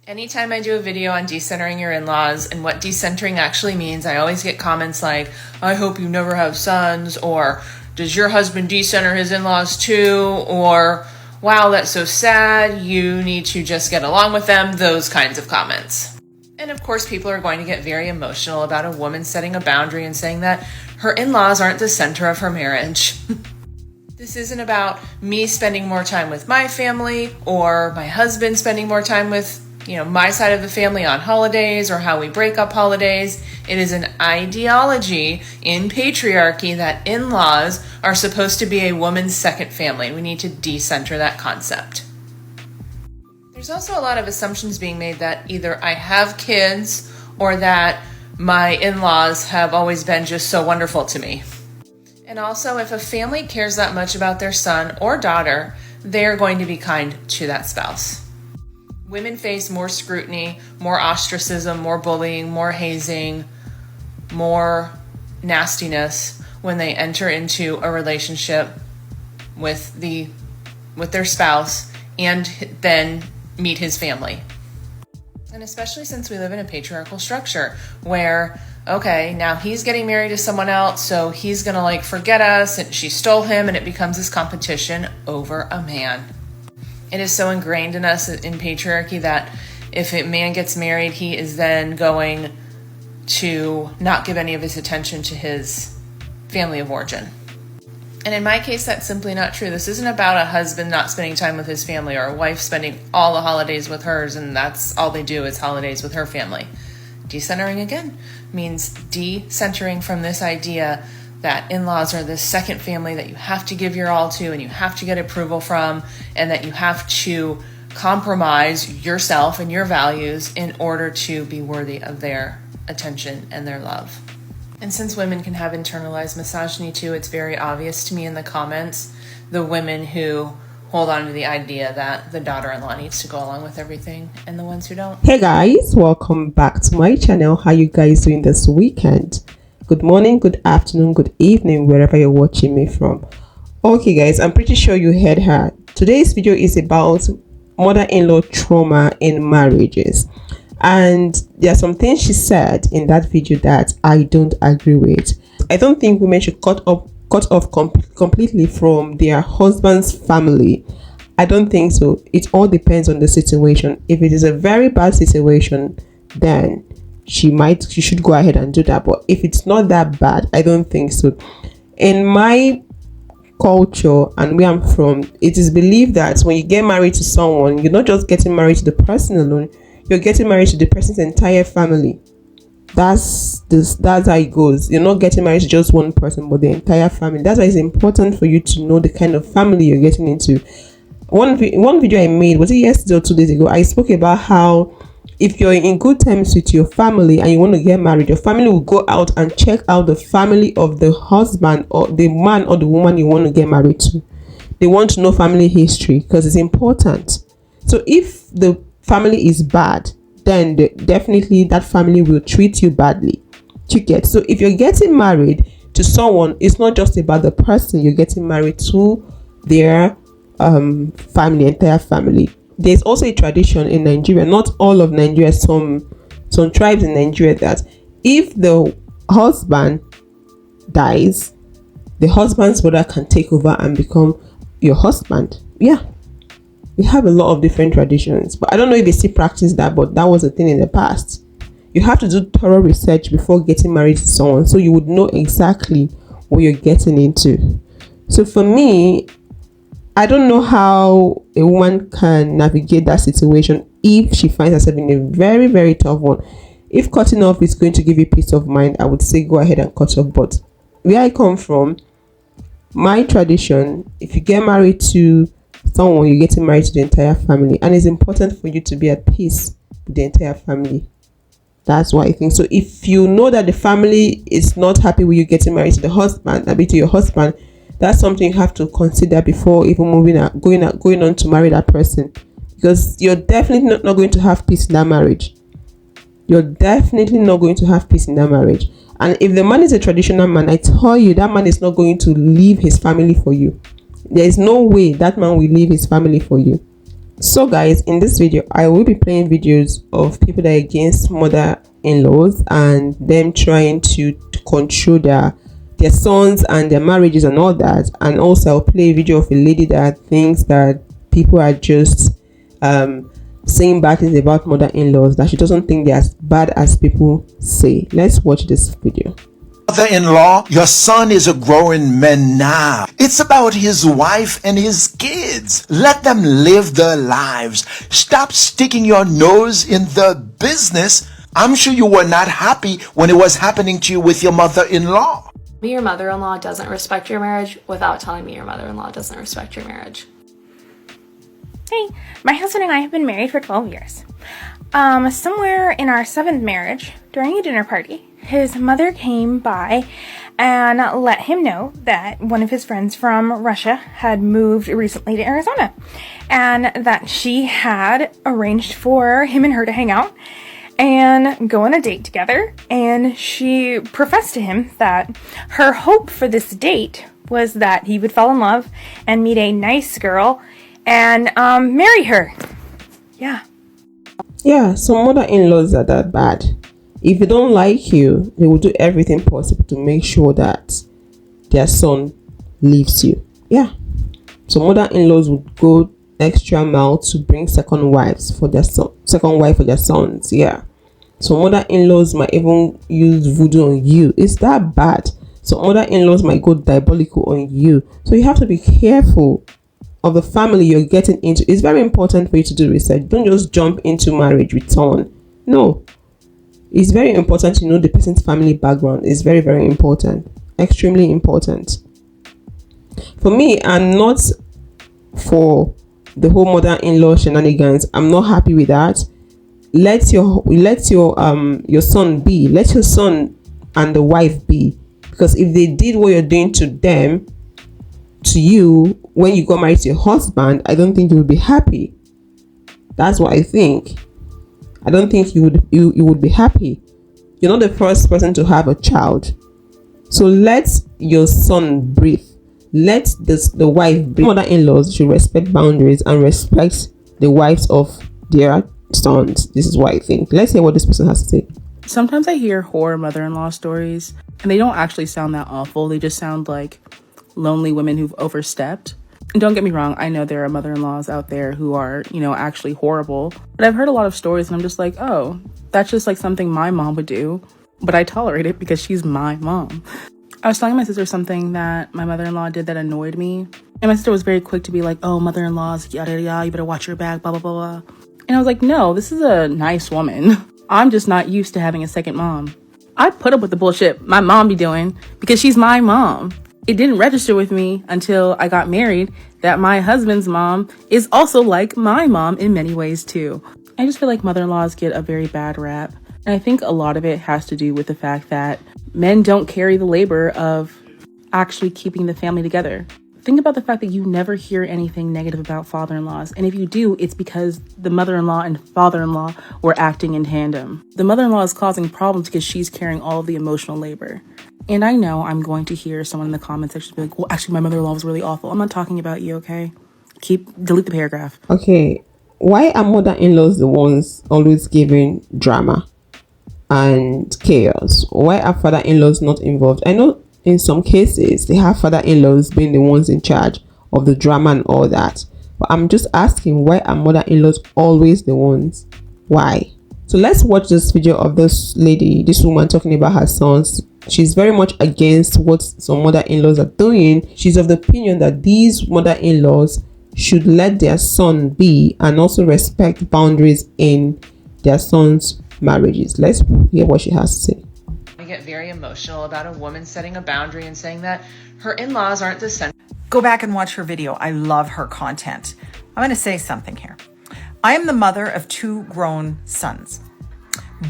Anytime I do a video on decentering your in-laws and what decentering actually means, I always get comments like, I hope you never have sons, or does your husband decenter his in-laws too, or wow, that's so sad, you need to just get along with them, those kinds of comments. And of course, people are going to get very emotional about a woman setting a boundary and saying that her in-laws aren't the center of her marriage. This isn't about me spending more time with my family or my husband spending more time with my side of the family on holidays or how we break up holidays. It is an ideology in patriarchy that in-laws are supposed to be a woman's second family. We need to decenter that concept. There's also a lot of assumptions being made that either I have kids or that my in-laws have always been just so wonderful to me. And also, if a family cares that much about their son or daughter, they're going to be kind to that spouse. Women face more scrutiny, more ostracism, more bullying, more hazing, more nastiness when they enter into a relationship with their spouse and then meet his family. And especially since we live in a patriarchal structure where, okay, now he's getting married to someone else, so he's gonna forget us, and she stole him, and it becomes this competition over a man. It is so ingrained in us in patriarchy that if a man gets married, he is then going to not give any of his attention to his family of origin. And in my case, that's simply not true. This isn't about a husband not spending time with his family or a wife spending all the holidays with hers, and that's all they do is holidays with her family. Decentering, again, means decentering from this idea that in-laws are this second family that you have to give your all to and you have to get approval from, and that you have to compromise yourself and your values in order to be worthy of their attention and their love. And since women can have internalized misogyny too, it's very obvious to me in the comments, the women who hold on to the idea that the daughter-in-law needs to go along with everything and the ones who don't. Hey guys, welcome back to my channel. How you guys doing this weekend? Good morning, good afternoon, good evening, wherever you're watching me from. Okay guys, I'm pretty sure you heard her. Today's video is about mother-in-law trauma in marriages. And there are some things she said in that video that I don't agree with. I don't think women should cut off completely from their husband's family. I don't think so. It all depends on the situation. If it is a very bad situation, then she should go ahead and do that. But if it's not that bad, I don't think so. In my culture and where I'm from, it is believed that when you get married to someone, you're not just getting married to the person alone, you're getting married to the person's entire family. That's how it goes. You're not getting married to just one person, but the entire family. That's why it's important for you to know the kind of family you're getting into. One video I made, was it yesterday or 2 days ago, I spoke about how if you're in good terms with your family and you want to get married, your family will go out and check out the family of the husband or the man or the woman you want to get married to. They want to know family history because it's important. So if the family is bad, then definitely that family will treat you badly. You get? So if you're getting married to someone, it's not just about the person, you're getting married to their family, entire family. There's also a tradition in Nigeria, not all of Nigeria, some tribes in Nigeria, that if the husband dies, the husband's brother can take over and become your husband. Yeah, we have a lot of different traditions, but I don't know if they still practice that, but that was a thing in the past. You have to do thorough research before getting married to someone, so you would know exactly what you're getting into. So for me, I don't know how a woman can navigate that situation if she finds herself in a very, very tough one. If cutting off is going to give you peace of mind, I would say go ahead and cut off. But where I come from, my tradition, if you get married to someone, you're getting married to the entire family, and it's important for you to be at peace with the entire family. That's why I think so. If you know that the family is not happy with you getting married to the husband, to your husband, that's something you have to consider before even going on to marry that person, because you're definitely not going to have peace in that marriage. You're definitely not going to have peace in that marriage. And if the man is a traditional man, I tell you, that man is not going to leave his family for you. There is no way that man will leave his family for you. So guys, in this video I will be playing videos of people that are against mother-in-laws and them trying to control their sons and their marriages and all that. And also I'll play a video of a lady that thinks that people are just saying bad things about mother-in-laws, that she doesn't think they're as bad as people say. Let's watch this video. Mother-in-law, your son is a grown man now. It's about his wife and his kids. Let them live their lives. Stop sticking your nose in the business. I'm sure you were not happy when it was happening to you with your mother-in-law. Your mother-in-law doesn't respect your marriage without telling me your mother-in-law doesn't respect your marriage. Hey, my husband and I have been married for 12 years. Somewhere in our 7th marriage, during a dinner party, his mother came by and let him know that one of his friends from Russia had moved recently to Arizona and that she had arranged for him and her to hang out and go on a date together. And she professed to him that her hope for this date was that he would fall in love and meet a nice girl and marry her. Yeah, some mother-in-laws are that bad. If they don't like you, they will do everything possible to make sure that their son leaves you. Yeah, some mother-in-laws would go extra mile to bring second wife for their sons. Yeah, some mother-in-laws might even use voodoo on you. It's that bad. Some mother-in-laws might go diabolical on you. So you have to be careful of the family you're getting into. It's very important for you to do research. Don't just jump into marriage with someone. No, it's very important to know the person's family background. It's very, very important, extremely important. For me, I'm not for the whole mother-in-law shenanigans. I'm not happy with that. Let your son be. Let your son and the wife be, because if they did what you're doing to them, to you, when you got married to your husband, I don't think you would be happy. That's what I think. I don't think you would be happy. You're not the first person to have a child, so let your son breathe. Let the wife breathe. Mother-in-laws should respect boundaries and respect the wives of their sons. This is what I think. Let's hear what this person has to say. Sometimes I hear horror mother-in-law stories, and they don't actually sound that awful. They just sound like lonely women who've overstepped. And don't get me wrong, I know there are mother-in-laws out there who are, actually horrible. But I've heard a lot of stories and I'm just like, oh, that's just like something my mom would do. But I tolerate it because she's my mom. I was telling my sister something that my mother-in-law did that annoyed me. And my sister was very quick to be like, oh, mother-in-laws, yada, yada, yada, you better watch your back, blah, blah, blah, blah. And I was like, no, this is a nice woman. I'm just not used to having a second mom. I put up with the bullshit my mom be doing because she's my mom. It didn't register with me until I got married that my husband's mom is also like my mom in many ways too. I just feel like mother-in-laws get a very bad rap. And I think a lot of it has to do with the fact that men don't carry the labor of actually keeping the family together. Think about the fact that you never hear anything negative about father-in-laws. And if you do, it's because the mother-in-law and father-in-law were acting in tandem. The mother-in-law is causing problems because she's carrying all of the emotional labor. And I know I'm going to hear someone in the comment section be like, well, actually, my mother-in-law was really awful. I'm not talking about you, okay? Delete the paragraph. Okay, why are mother-in-laws the ones always giving drama and chaos? Why are father-in-laws not involved? I know in some cases they have father-in-laws being the ones in charge of the drama and all that, but I'm just asking, why are mother-in-laws always the ones? Why? So let's watch this video of this woman talking about her sons. She's very much against what some mother-in-laws are doing. She's of the opinion that these mother-in-laws should let their son be and also respect boundaries in their sons' marriages. Let's hear what she has to say. I get very emotional about a woman setting a boundary and saying that her in-laws aren't the center. Go back and watch her video. I love her content. I'm going to say something here. I am the mother of 2 grown sons,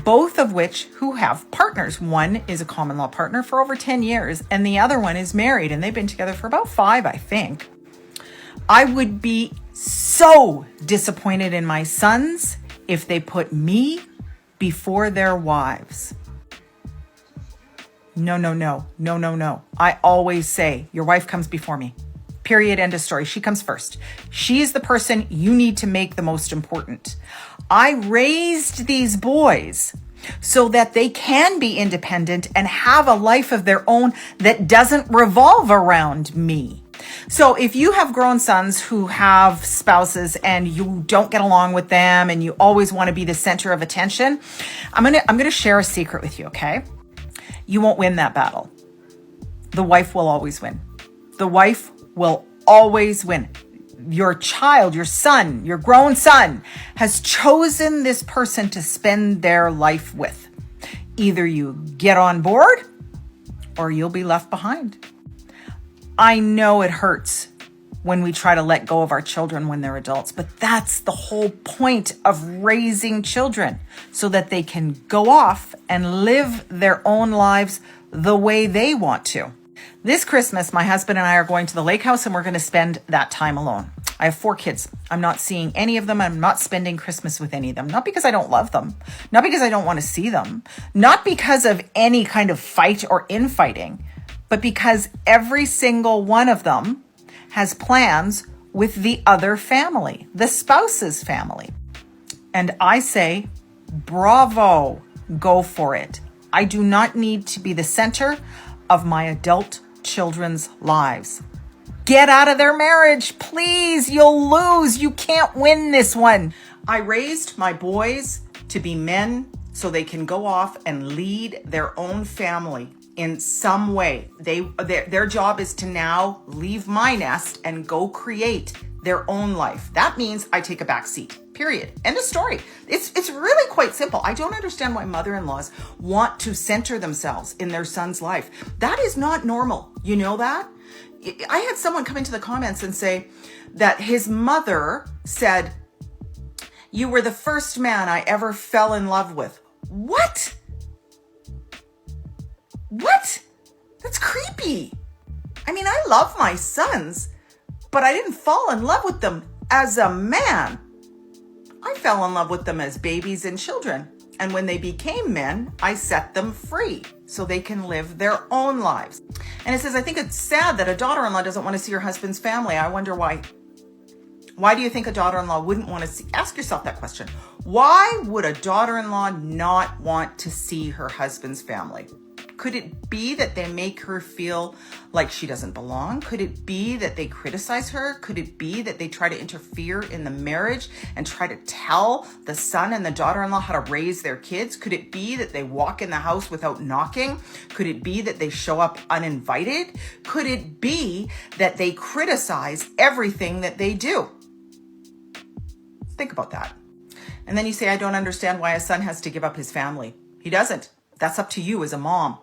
both of which who have partners. One is a common law partner for over 10 years, and the other one is married, and they've been together for about 5, I think. I would be so disappointed in my sons if they put me before their wives. No. I always say, your wife comes before me. Period. End of story. She comes first. She's the person you need to make the most important. I raised these boys so that they can be independent and have a life of their own that doesn't revolve around me. So if you have grown sons who have spouses and you don't get along with them and you always want to be the center of attention, I'm going to share a secret with you, okay? You won't win that battle. The wife will always win. The wife will always win. Your child, your son, your grown son has chosen this person to spend their life with. Either you get on board or you'll be left behind. I know it hurts when we try to let go of our children when they're adults, but that's the whole point of raising children, so that they can go off and live their own lives the way they want to. This Christmas, my husband and I are going to the lake house and we're going to spend that time alone. I have 4 kids. I'm not seeing any of them. I'm not spending Christmas with any of them. Not because I don't love them. Not because I don't want to see them. Not because of any kind of fight or infighting, but because every single one of them has plans with the other family, the spouse's family. And I say, bravo, go for it. I do not need to be the center of my adult children's lives. Get out of their marriage, please. You'll lose. You can't win this one. I raised my boys to be men so they can go off and lead their own family in some way. Their job is to now leave my nest and go create their own life. That means I take a back seat. Period. End of story. It's really quite simple. I don't understand why mother-in-laws want to center themselves in their son's life. That is not normal. You know that? I had someone come into the comments and say that his mother said, "You were the first man I ever fell in love with." What? What? That's creepy. I mean, I love my sons, but I didn't fall in love with them as a man. I fell in love with them as babies and children. And when they became men, I set them free so they can live their own lives. And it says, I think it's sad that a daughter-in-law doesn't want to see her husband's family. I wonder why. Why do you think a daughter-in-law wouldn't want to see? Ask yourself that question. Why would a daughter-in-law not want to see her husband's family? Could it be that they make her feel like she doesn't belong? Could it be that they criticize her? Could it be that they try to interfere in the marriage and try to tell the son and the daughter-in-law how to raise their kids? Could it be that they walk in the house without knocking? Could it be that they show up uninvited? Could it be that they criticize everything that they do? Think about that. And then you say, I don't understand why a son has to give up his family. He doesn't. That's up to you as a mom.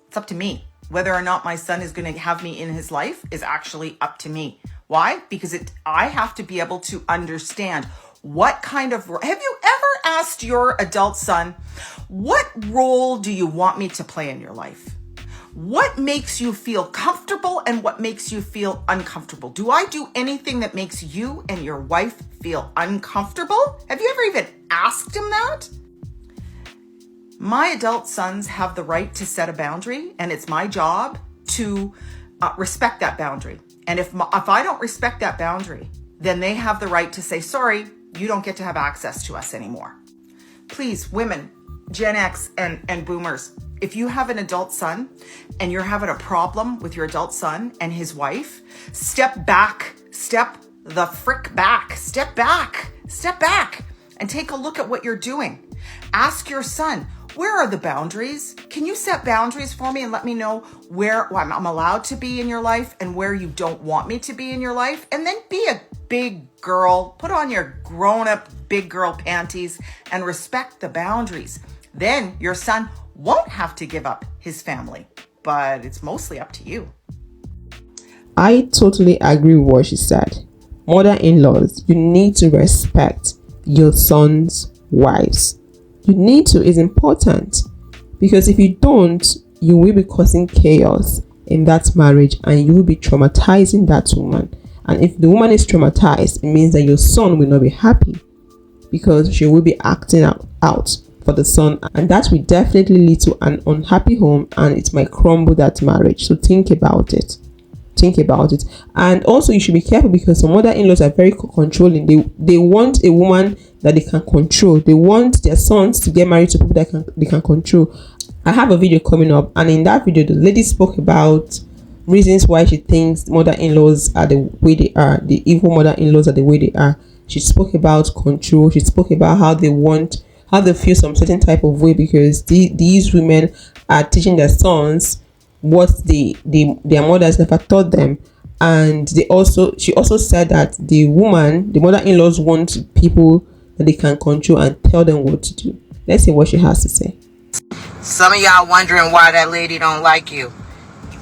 It's up to me. Whether or not my son is going to have me in his life is actually up to me. Why? Because I have to be able to understand what kind of... Have you ever asked your adult son, what role do you want me to play in your life? What makes you feel comfortable and what makes you feel uncomfortable? Do I do anything that makes you and your wife feel uncomfortable? Have you ever even asked him that? My adult sons have the right to set a boundary, and it's my job to respect that boundary. And if I don't respect that boundary, then they have the right to say, sorry, you don't get to have access to us anymore. Please, women, Gen X and boomers, if you have an adult son and you're having a problem with your adult son and his wife, step back, step the frick back, step back and take a look at what you're doing. Ask your son, where are the boundaries? Can you set boundaries for me and let me know where I'm allowed to be in your life and where you don't want me to be in your life? And then be a big girl, put on your grown-up big girl panties and respect the boundaries. Then your son won't have to give up his family, but it's mostly up to you. I totally agree with what she said. Mother-in-laws, you need to respect your son's wives. You need to. It's important, because if you don't, you will be causing chaos in that marriage and you will be traumatizing that woman. And if the woman is traumatized, it means that your son will not be happy, because she will be acting out for the son, and that will definitely lead to an unhappy home and it might crumble that marriage. So think about it. think about it. And also you should be careful, because some mother-in-laws are very controlling. They want a woman that they can control. They want their sons to get married to people that they can control. I have a video coming up, and in that video the lady spoke about reasons why she thinks mother-in-laws are the way they are, the evil mother-in-laws are the way they are. She spoke about control. She spoke about how they feel some certain type of way because these women are teaching their sons what their mothers never taught them. And she also said that the mother-in-laws want people that they can control and tell them what to do. Let's see what she has to say. Some of y'all wondering why that lady don't like you.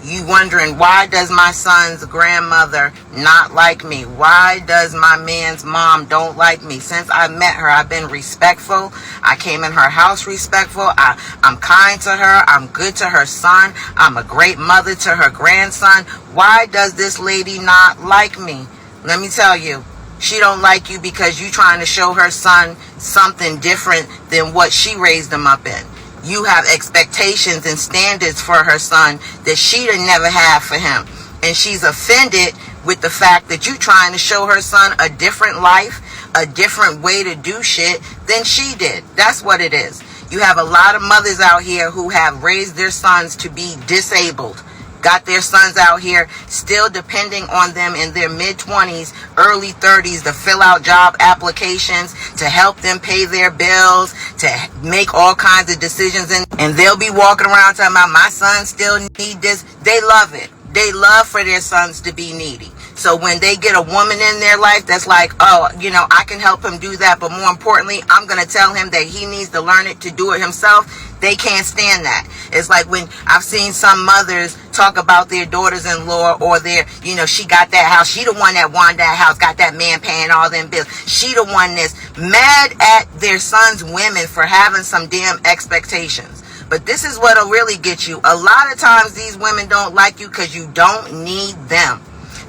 You wondering, why does my son's grandmother not like me? Why does my man's mom don't like me? Since I met her, I've been respectful. I came in her house respectful. I'm kind to her. I'm good to her son. I'm a great mother to her grandson. Why does this lady not like me? Let me tell you, she don't like you because you trying to show her son something different than what she raised him up in. You have expectations and standards for her son that she didn't never have for him. And she's offended with the fact that you trying to show her son a different life, a different way to do shit than she did. That's what it is. You have a lot of mothers out here who have raised their sons to be disabled. Got their sons out here still depending on them in their mid-20s, early 30s to fill out job applications, to help them pay their bills, to make all kinds of decisions. And they'll be walking around talking about, my son still need this. They love it. They love for their sons to be needy. So when they get a woman in their life that's like, oh, you know, I can help him do that, but more importantly, I'm going to tell him that he needs to learn it to do it himself, they can't stand that. It's like when I've seen some mothers talk about their daughters-in-law or their, you know, she got that house. She the one that won that house, got that man paying all them bills. She the one that's mad at their sons' women for having some damn expectations. But this is what'll really get you. A lot of times these women don't like you because you don't need them.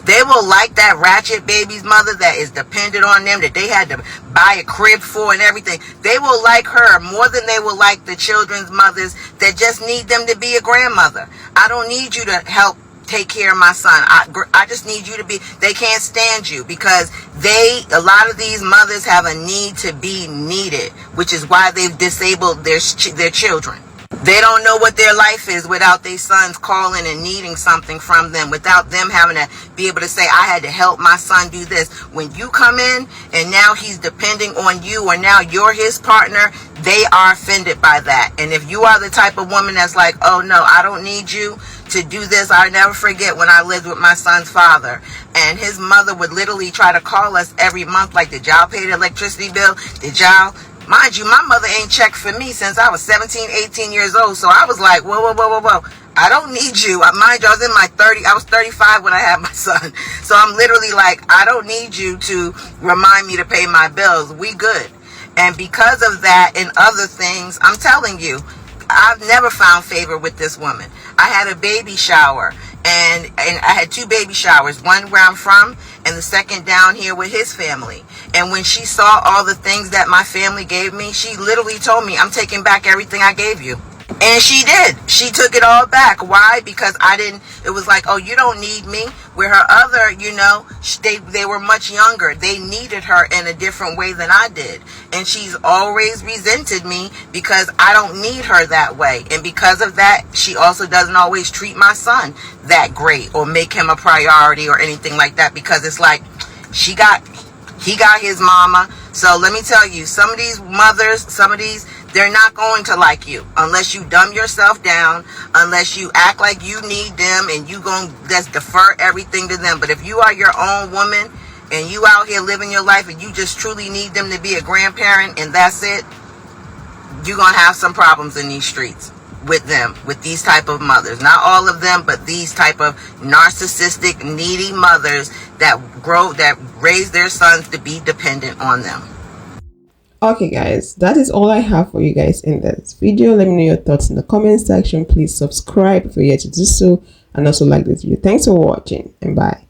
They will like that ratchet baby's mother that is dependent on them, that they had to buy a crib for and everything. They will like her more than they will like the children's mothers that just need them to be a grandmother. I don't need you to help take care of my son. I just need you to be, they can't stand you because a lot of these mothers have a need to be needed, which is why they've disabled their children. They don't know what their life is without their sons calling and needing something from them, without them having to be able to say, I had to help my son do this. When you come in and now he's depending on you, or now you're his partner, they are offended by that. And if you are the type of woman that's like, oh no, I don't need you to do this. I never forget when I lived with my son's father, and his mother would literally try to call us every month, like, did y'all pay the electricity bill? Did y'all? Mind you, my mother ain't checked for me since I was 17, 18 years old. So I was like, whoa. I don't need you. Mind you, I was in my 30s. I was 35 when I had my son. So I'm literally like, I don't need you to remind me to pay my bills. We good. And because of that and other things, I'm telling you, I've never found favor with this woman. I had a baby shower, and I had 2 baby showers, one where I'm from and the second down here with his family. And when she saw all the things that my family gave me, she literally told me, I'm taking back everything I gave you. And she did. She took it all back. Why? Because it was like, oh, you don't need me. Where her other, you know, they were much younger. They needed her in a different way than I did. And she's always resented me because I don't need her that way. And because of that, she also doesn't always treat my son that great or make him a priority or anything like that, because it's like he got his mama. So let me tell you, some of these mothers, they're not going to like you unless you dumb yourself down, unless you act like you need them and you going to just defer everything to them. But if you are your own woman and you out here living your life and you just truly need them to be a grandparent and that's it, you're going to have some problems in these streets with them, with these type of mothers. Not all of them, but these type of narcissistic, needy mothers that raise their sons to be dependent on them. Okay guys, that is all I have for you guys in this video. Let me know your thoughts in the comment section. Please subscribe if you're yet to do so, and also like this video. Thanks for watching, and bye.